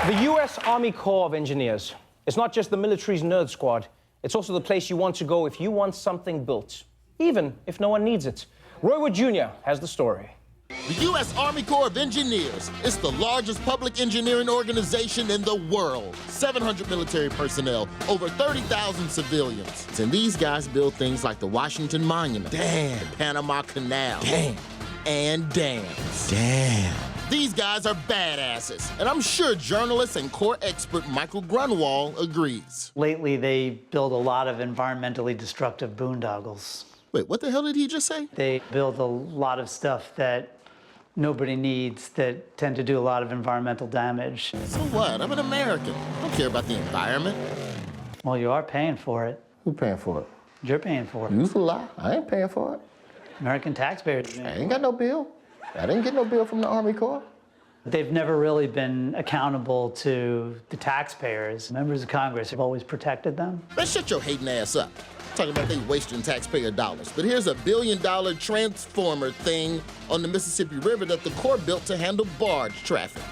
The U.S. Army Corps of Engineers. It's not just the military's nerd squad. It's also the place you want to go if you want something built, even if no one needs it. Roy Wood Jr. has the story. The U.S. Army Corps of Engineers is the largest public engineering organization in the world. 700 military personnel, over 30,000 civilians. And these guys build things like the Washington Monument, damn, the Panama Canal, damn, and dams. Damn. These guys are badasses, and I'm sure journalist and Corps expert Michael Grunwald agrees. Lately, they build a lot of environmentally destructive boondoggles. Wait, what the hell did he just say? They build a lot of stuff that nobody needs that tend to do a lot of environmental damage. So what? I'm an American. I don't care about the environment. Well, you are paying for it. Who paying for it? You're paying for it. You a lie. I ain't paying for it. American taxpayers. I ain't got no bill. I didn't get no bill from the Army Corps. They've never really been accountable to the taxpayers. Members of Congress have always protected them. Man, shut your hating ass up. Talking about they wasting taxpayer dollars. But here's a $1 billion transformer thing on the Mississippi River that the Corps built to handle barge traffic.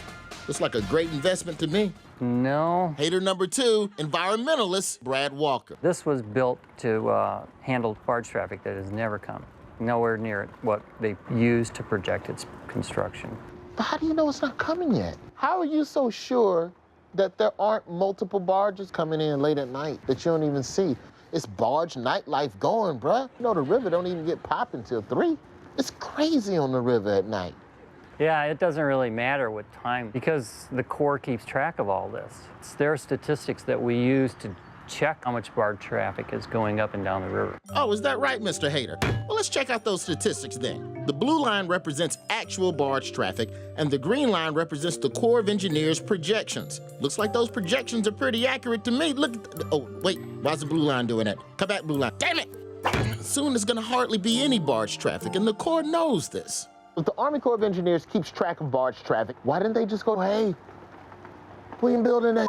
Looks like a great investment to me. No. Hater number 2, environmentalist Brad Walker. This was built to handle barge traffic that has never come. Nowhere near what they used to project its construction. But how do you know it's not coming yet? How are you so sure that there aren't multiple barges coming in late at night that you don't even see? It's barge nightlife going, bruh. You know, the river don't even get popping till 3. It's crazy on the river at night. Yeah, it doesn't really matter what time because the Corps keeps track of all this. It's their statistics that we use to check how much barge traffic is going up and down the river. Oh, is that right, Mr. Hater? Well, let's check out those statistics then. The blue line represents actual barge traffic, and the green line represents the Corps of Engineers projections. Looks like those projections are pretty accurate to me. Look at oh, wait, why's the blue line doing that? Come back, blue line. Damn it! Soon there's gonna hardly be any barge traffic, and the Corps knows this. If the Army Corps of Engineers keeps track of barge traffic, why didn't they just go, hey, we ain't building that?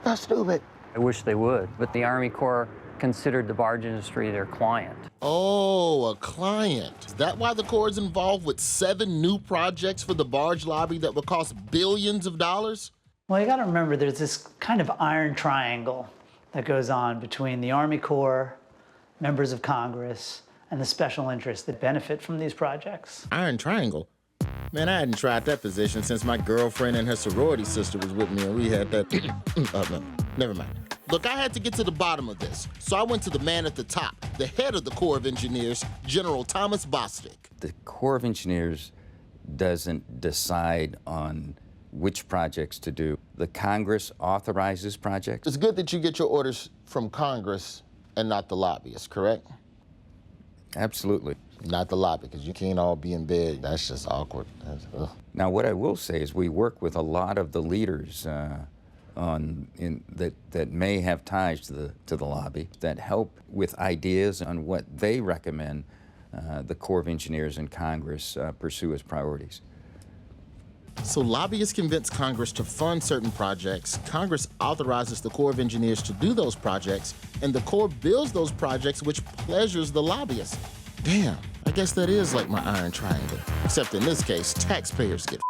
That's stupid. I wish they would, but the Army Corps considered the barge industry their client. Oh, a client. Is that why the Corps is involved with 7 new projects for the barge lobby that will cost billions of dollars? Well, you gotta remember there's this kind of iron triangle that goes on between the Army Corps, members of Congress, and the special interests that benefit from these projects. Iron Triangle? Man, I hadn't tried that position since my girlfriend and her sorority sister was with me and we had that. No, never mind. Look, I had to get to the bottom of this, so I went to the man at the top, the head of the Corps of Engineers, General Thomas Bostic. The Corps of Engineers doesn't decide on which projects to do. The Congress authorizes projects. It's good that you get your orders from Congress and not the lobbyists, correct? Absolutely. Not the lobby, because you can't all be in bed. That's just awkward. Now, what I will say is we work with a lot of the leaders that may have ties to the lobby that help with ideas on what they recommend the Corps of Engineers and Congress pursue as priorities. So lobbyists convince Congress to fund certain projects, Congress authorizes the Corps of Engineers to do those projects, and the Corps builds those projects, which pleasures the lobbyists. Damn, I guess that is like my iron triangle. Except in this case, taxpayers get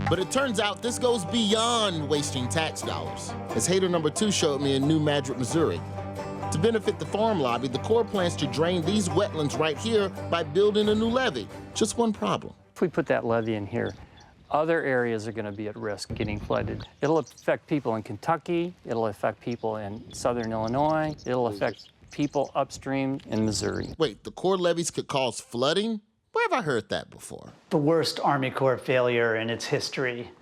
But it turns out this goes beyond wasting tax dollars. As hater number 2 showed me in New Madrid, Missouri. To benefit the farm lobby, the Corps plans to drain these wetlands right here by building a new levee. Just one problem. If we put that levee in here, other areas are going to be at risk getting flooded. It'll affect people in Kentucky, it'll affect people in southern Illinois, it'll affect people upstream in Missouri. Wait, the Corps levees could cause flooding? Where have I heard that before? The worst Army Corps failure in its history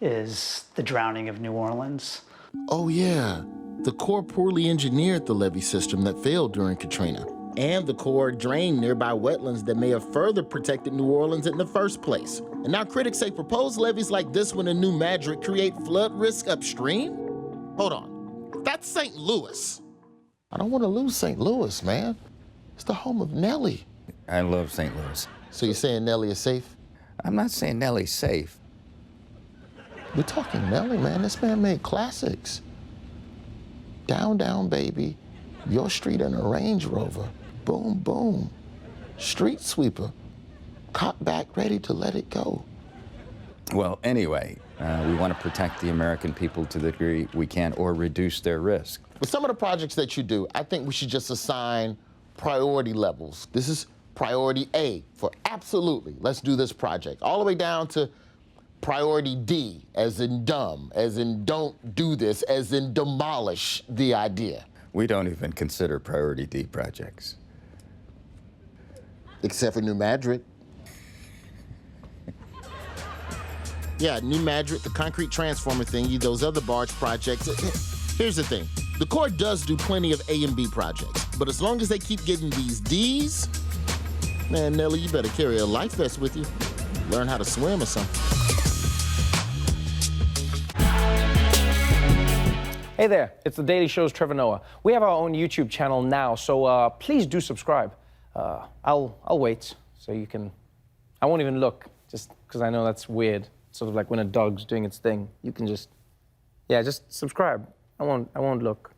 is the drowning of New Orleans. Oh yeah, the Corps poorly engineered the levee system that failed during Katrina. And the Corps drained nearby wetlands that may have further protected New Orleans in the first place. And now critics say proposed levees like this one in New Madrid create flood risk upstream? Hold on, that's St. Louis. I don't want to lose St. Louis, man. It's the home of Nelly. I love St. Louis. So you're saying Nelly is safe? I'm not saying Nellie's safe. We're talking Nelly, man. This man made classics. Down, Down, Baby, Your Street in a Range Rover, Boom, Boom, Street Sweeper, Caught Back, Ready to Let It Go. Well, anyway, we want to protect the American people to the degree we can or reduce their risk. With some of the projects that you do, I think we should just assign priority levels. This is priority A for absolutely, let's do this project. All the way down to priority D, as in dumb, as in don't do this, as in demolish the idea. We don't even consider priority D projects. Except for New Madrid. Yeah, New Madrid, the concrete transformer thingy, those other barge projects. Here's the thing. The Corps does do plenty of A and B projects, but as long as they keep getting these Ds, man, Nelly, you better carry a life vest with you. Learn how to swim or something. Hey there, it's The Daily Show's Trevor Noah. We have our own YouTube channel now, so please do subscribe. I'll wait so you can. I won't even look, just because I know that's weird. Sort of like when a dog's doing its thing. You can just, yeah, just subscribe. I won't look.